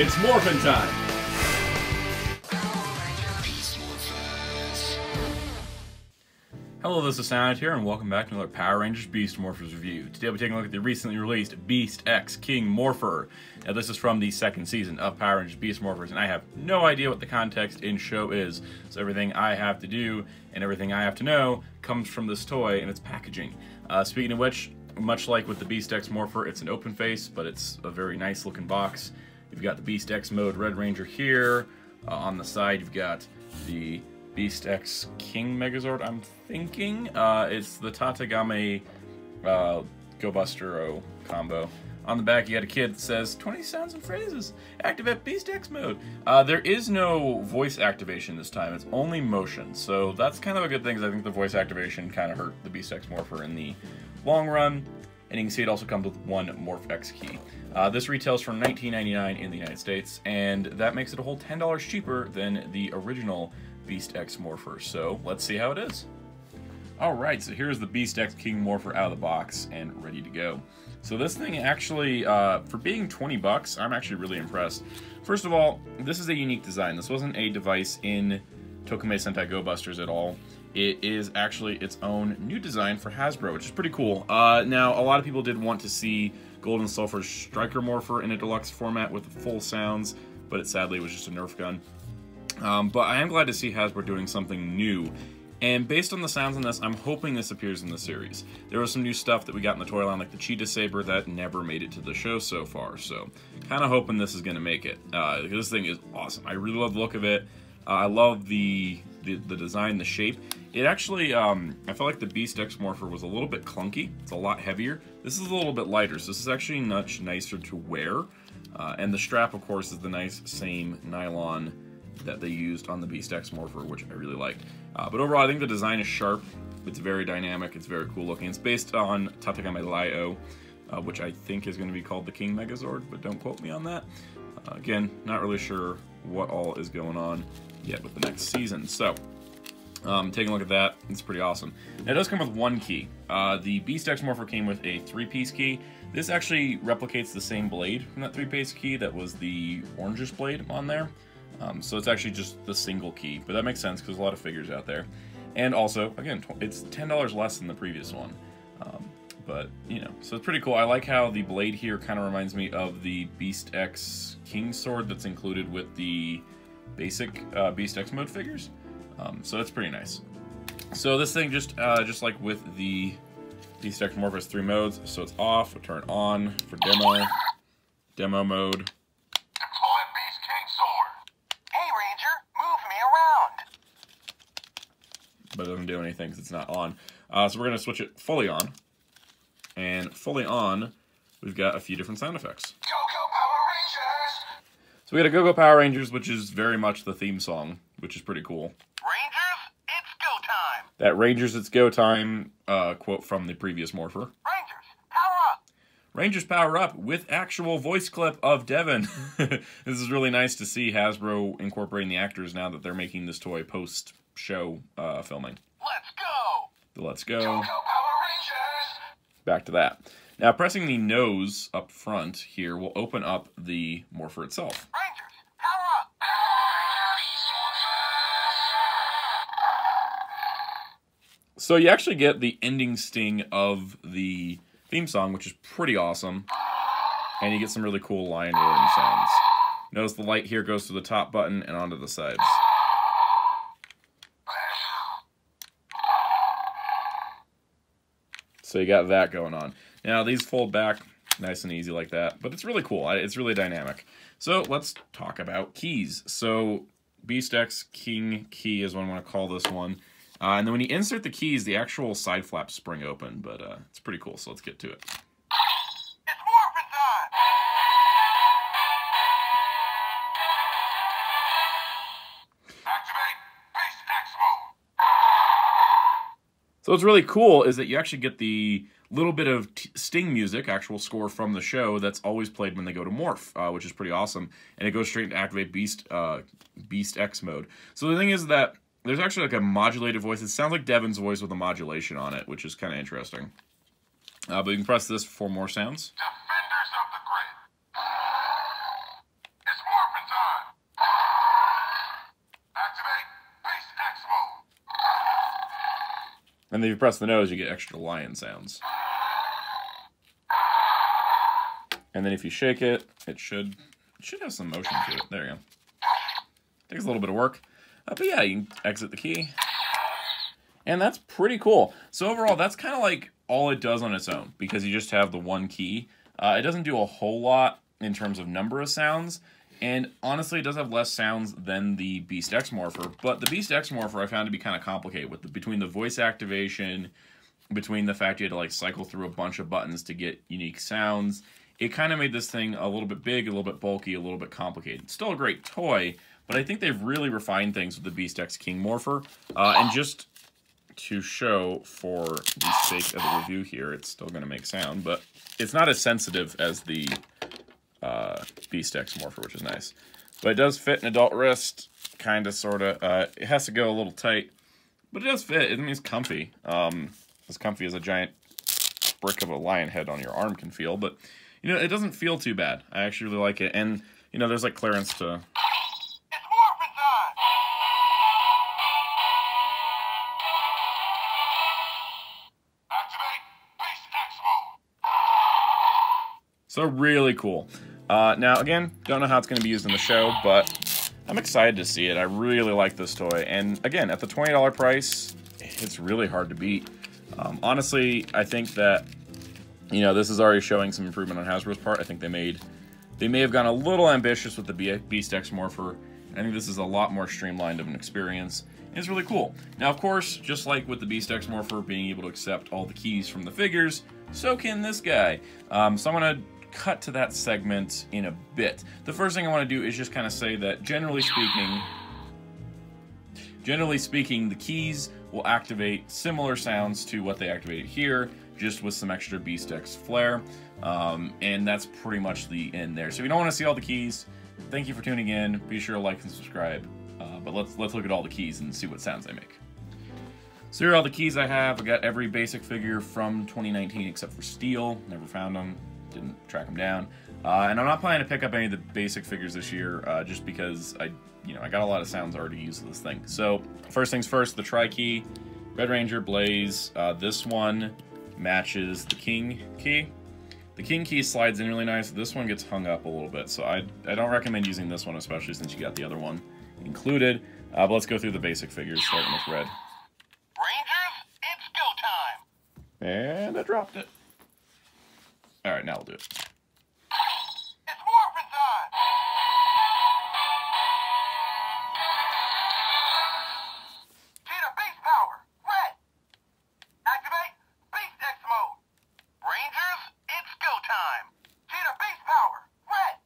It's Morphin' time! Hello, this is Soundout here, and welcome back to another Power Rangers Beast Morphers review. Today we're taking a look at the recently released Beast X King Morpher. Now this is from the second season of Power Rangers Beast Morphers, and I have no idea what the context in show is. So everything I have to do, and everything I have to know, comes from this toy and its packaging. Speaking of which, much like with the Beast X Morpher, it's an open face, but it's a very nice looking box. You've got the Beast X mode Red Ranger here. On the side you've got the Beast X King Megazord, I'm thinking. It's the Tatagame Go Bustero combo. On the back you got a kid that says 20 sounds and phrases. Activate Beast X mode. There is no voice activation this time. It's only motion. So that's kind of a good thing, because I think the voice activation kind of hurt the Beast X Morpher in the long run. And you can see it also comes with one Morph X key. This retails for $19.99 in the United States, and that makes it a whole $10 cheaper than the original Beast X Morpher. So let's see how it is. Alright, so here's the Beast X King Morpher out of the box and ready to go. So this thing actually, for being 20 bucks, I'm actually really impressed. First of all, this is a unique design. This wasn't a device in Tokume Sentai Go Busters at all. It is actually its own new design for Hasbro, which is pretty cool. Now, a lot of people did want to see Gold and Sulfur's Striker Morpher in a deluxe format with full sounds, but it sadly was just a Nerf gun. But I am glad to see Hasbro doing something new. And based on the sounds in this, I'm hoping this appears in the series. There was some new stuff that we got in the toy line, like the Cheetah Saber, that never made it to the show so far. So, kind of hoping this is going to make it. This thing is awesome. I really love the look of it. I love the design, the shape. It actually, I felt like the Beast X Morpher was a little bit clunky. It's a lot heavier. This is a little bit lighter, so this is actually much nicer to wear. And the strap, of course, is the nice same nylon that they used on the Beast X Morpher, which I really liked. But overall, I think the design is sharp. It's very dynamic. It's very cool looking. It's based on Tatagame Lyo, which I think is going to be called the King Megazord, but don't quote me on that. Again, not really sure what all is going on yet with the next season. So, taking a look at that, it's pretty awesome. Now, it does come with one key. The Beast X Morpher came with a 3-piece key. This actually replicates the same blade from that 3-piece key that was the orangish blade on there. So it's actually just the single key, but that makes sense because there's a lot of figures out there. And also, again, it's $10 less than the previous one. But, you know, so it's pretty cool. I like how the blade here kind of reminds me of the Beast X King Sword that's included with the basic Beast X mode figures. So it's pretty nice. So this thing, just like with the Beast X Morpher, has 3 modes. So it's off, we'll turn on for demo mode. But it doesn't do anything because it's not on. So we're going to switch it fully on. And fully on, we've got a few different sound effects. Go-Go Power Rangers! So we got a Go-Go Power Rangers, which is very much the theme song, which is pretty cool. Rangers, it's go time! That Rangers, it's go time quote from the previous Morpher. Rangers, power up! Rangers power up with actual voice clip of Devin. This is really nice to see Hasbro incorporating the actors now that they're making this toy post-show filming. Let's go! The Let's Go. Go-Go Power Rangers! Back to that. Now, pressing the nose up front here will open up the Morpher itself. Rangers, power up! So you actually get the ending sting of the theme song, which is pretty awesome. And you get some really cool line rolling sounds. Notice the light here goes to the top button and onto the sides. So you got that going on. Now these fold back nice and easy like that, but it's really cool. It's really dynamic. So let's talk about keys. So Beast X King key is what I want to call this one. And then when you insert the keys, the actual side flaps spring open, but it's pretty cool, so let's get to it. It's Morphin' time! Activate Beast X mode! So what's really cool is that you actually get the little bit of Sting music, actual score from the show, that's always played when they go to Morph, which is pretty awesome. And it goes straight into activate Beast X mode. So the thing is that there's actually like a modulated voice. It sounds like Devin's voice with a modulation on it, which is kind of interesting. But you can press this for more sounds. Defenders of the grid. It's And then if you press the nose, you get extra lion sounds. And then if you shake it, it should have some motion to it. There you go. Takes a little bit of work. But yeah, you can exit the key. And that's pretty cool. So overall, that's kind of like all it does on its own, because you just have the one key. It doesn't do a whole lot in terms of number of sounds. And honestly, it does have less sounds than the Beast X Morpher. But the Beast X Morpher I found to be kind of complicated between the voice activation, between the fact you had to like cycle through a bunch of buttons to get unique sounds. It kind of made this thing a little bit big, a little bit bulky, a little bit complicated. It's still a great toy, but I think they've really refined things with the Beast X King Morpher. And just to show for the sake of the review here, it's still going to make sound, but it's not as sensitive as the Beast X Morpher, which is nice. But it does fit an adult wrist, kind of, sort of. It has to go a little tight, but it does fit. I mean, it's comfy. As comfy as a giant brick of a lion head on your arm can feel, but you know, it doesn't feel too bad. I actually really like it, and you know, there's like clearance to. It's Morphin time! Activate Beast X mode! So really cool. Now again, don't know how it's going to be used in the show, but I'm excited to see it. I really like this toy, and again, at the $20 price, it's really hard to beat. Honestly, I think that, you know, this is already showing some improvement on Hasbro's part. I think they may have gone a little ambitious with the Beast X Morpher. I think this is a lot more streamlined of an experience. And it's really cool. Now, of course, just like with the Beast X Morpher being able to accept all the keys from the figures, so can this guy. So I'm going to cut to that segment in a bit. The first thing I want to do is just kind of say that generally speaking, the keys will activate similar sounds to what they activated here, just with some extra Beast X flair, and that's pretty much the end there. So if you don't want to see all the keys, thank you for tuning in. Be sure to like and subscribe. But let's look at all the keys and see what sounds they make. So here are all the keys I have. I got every basic figure from 2019 except for Steel. Never found them. Didn't track them down. And I'm not planning to pick up any of the basic figures this year, just because I got a lot of sounds already used with this thing. So first things first, the Tri-Key, Red Ranger, Blaze. This one matches the King key. The King key slides in really nice. This one gets hung up a little bit, so I don't recommend using this one, especially since you got the other one included. But let's go through the basic figures, starting with Red. Rangers, it's go time! And I dropped it. Alright, now we'll do it. It's Morphin time! Cheetah Beast Power, red! Activate Beast X mode! Rangers, it's go time! Cheetah Beast Power, red!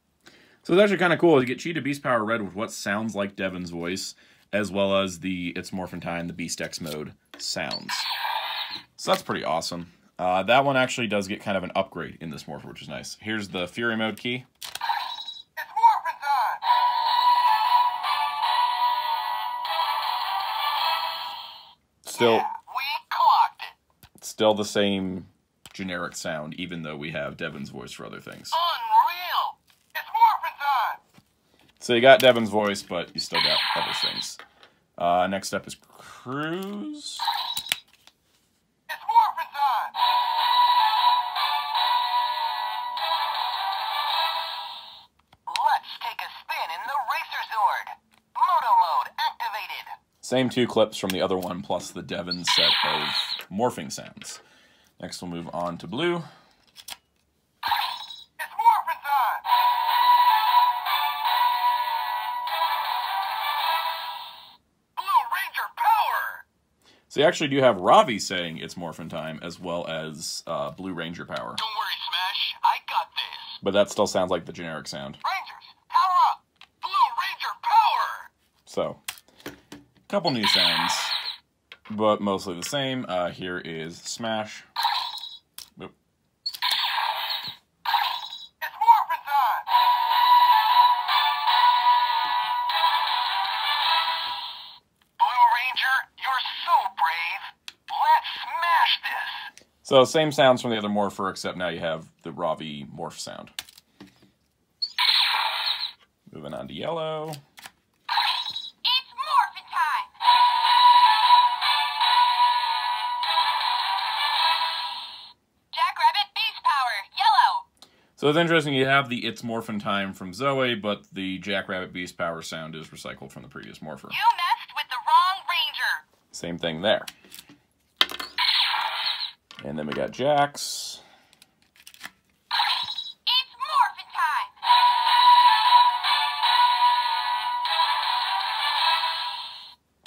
So it's actually kind of cool. You get Cheetah Beast Power Red with what sounds like Devin's voice, as well as the It's Morphin' Time, the Beast X mode sounds. So that's pretty awesome. That one actually does get kind of an upgrade in this Morpher, which is nice. Here's the Fury mode key. It's Morphin time! Still, Yeah, we clocked it! still the same generic sound, even though we have Devin's voice for other things. Unreal! It's Morphin time! So you got Devin's voice, but you still got other things. Next up is Cruise. It's Morphin time! Let's take a spin in the Racer Zord! Moto mode activated! Same two clips from the other one, plus the Devin set of morphing sounds. Next we'll move on to Blue. It's Morphin time! Blue Ranger power! So you actually do have Ravi saying it's Morphin' Time, as well as Blue Ranger Power. Don't worry, Smash. I got this. But that still sounds like the generic sound. Rangers, power up! Blue Ranger power! So, a couple new sounds, but mostly the same. Here is Smash. Oop. It's Morphin time! Blue Ranger, you're so brave. Let's smash this! So same sounds from the other Morpher, except now you have the Ravi morph sound. Moving on to Yellow. It's Morphin time! So it's interesting, you have the It's Morphin' Time from Zoe, but the Jackrabbit Beast Power sound is recycled from the previous Morpher. You messed with the wrong ranger. Same thing there. And then we got Jax. It's Morphin' time.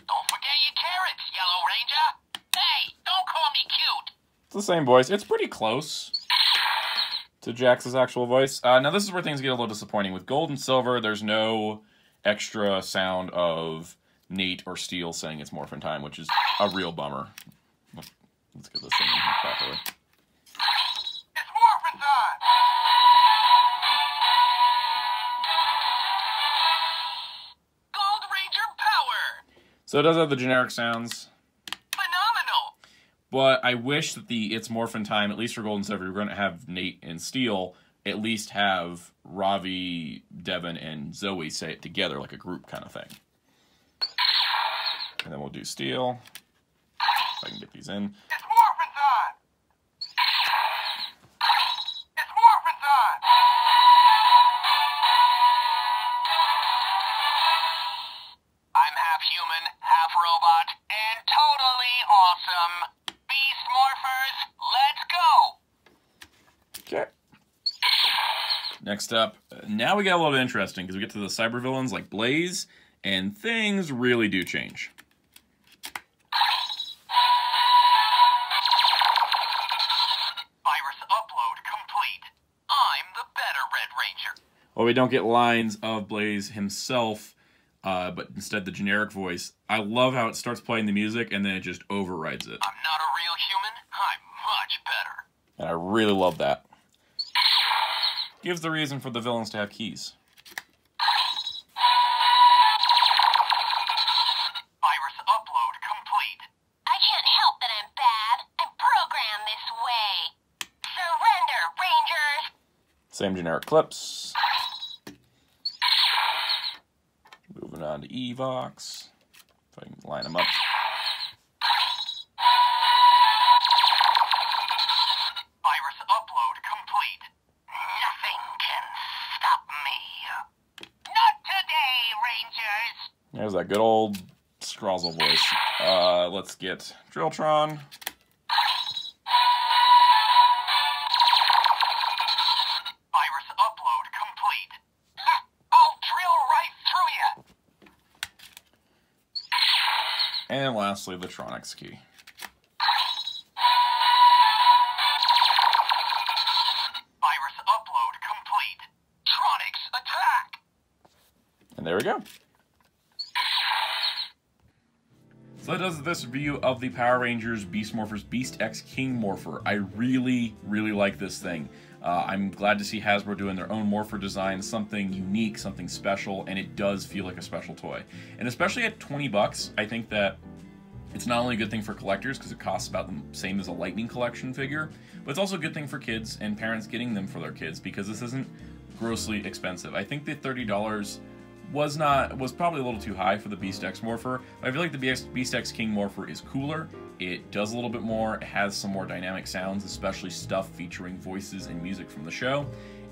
Don't forget your carrots, Yellow Ranger. Hey, don't call me cute. It's the same voice. It's pretty close to Jax's actual voice. Now this is where things get a little disappointing. With Gold and Silver, there's no extra sound of Nate or Steel saying it's Morphin' Time, which is a real bummer. Let's get this thing in here properly. It's Morphin' time. Gold Ranger power. So it does have the generic sounds, Phenomenal. but I wish that the It's Morphin' Time, at least for Gold and Silver, you're going to have Nate and Steel at least have Ravi, Devin, and Zoe say it together like a group kind of thing. And then we'll do Steel. If I can get these in. It's Morphin' time. It's Morphin' time. I'm half human, half robot, and totally awesome. Beast Morphers, let's go. Okay. Next up, now we get a little bit interesting because we get to the cyber villains like Blaze, and things really do change. Virus upload complete. I'm the better Red Ranger. Well, we don't get lines of Blaze himself, but instead the generic voice. I love how it starts playing the music and then it just overrides it. I'm not a real human. I'm much better. And I really love that. Gives the reason for the villains to have keys. Virus upload complete. I can't help that I'm bad. I'm programmed this way. Surrender, Rangers. Same generic clips. Moving on to Evox. If I can line them up. Virus upload complete. Nothing can stop me. Not today, Rangers. There's that good old Scrozzle voice. Let's get Drilltron. Virus upload complete. Ha! I'll drill right through you. And lastly, the Tronics key. Virus upload complete. Tronics attack. And there we go. So that does this review of the Power Rangers Beast Morphers Beast X King Morpher. I really, really like this thing. I'm glad to see Hasbro doing their own Morpher design, something unique, something special, and it does feel like a special toy. And especially at 20 bucks, I think that it's not only a good thing for collectors because it costs about the same as a Lightning Collection figure, but it's also a good thing for kids and parents getting them for their kids because this isn't grossly expensive. I think the $30 was probably a little too high for the Beast X Morpher. I feel like the Beast X King Morpher is cooler. It does a little bit more. It has some more dynamic sounds, especially stuff featuring voices and music from the show.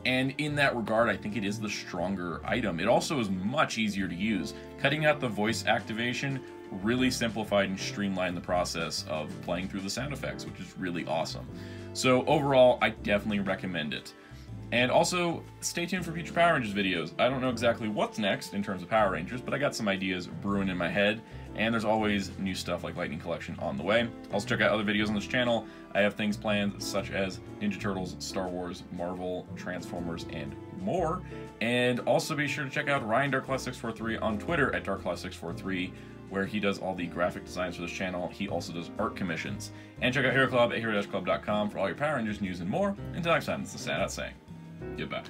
And in that regard, I think it is the stronger item. It also is much easier to use. Cutting out the voice activation really simplified and streamlined the process of playing through the sound effects, which is really awesome. So overall, I definitely recommend it. And also, stay tuned for future Power Rangers videos. I don't know exactly what's next in terms of Power Rangers, but I got some ideas brewing in my head, and there's always new stuff like Lightning Collection on the way. Also check out other videos on this channel. I have things planned such as Ninja Turtles, Star Wars, Marvel, Transformers, and more. And also be sure to check out Ryan Darkclass643 on Twitter at Darkclass643, where he does all the graphic designs for this channel. He also does art commissions. And check out Hero Club at hero-club.com for all your Power Rangers news and more. Until next time, this is Soundout saying goodbye.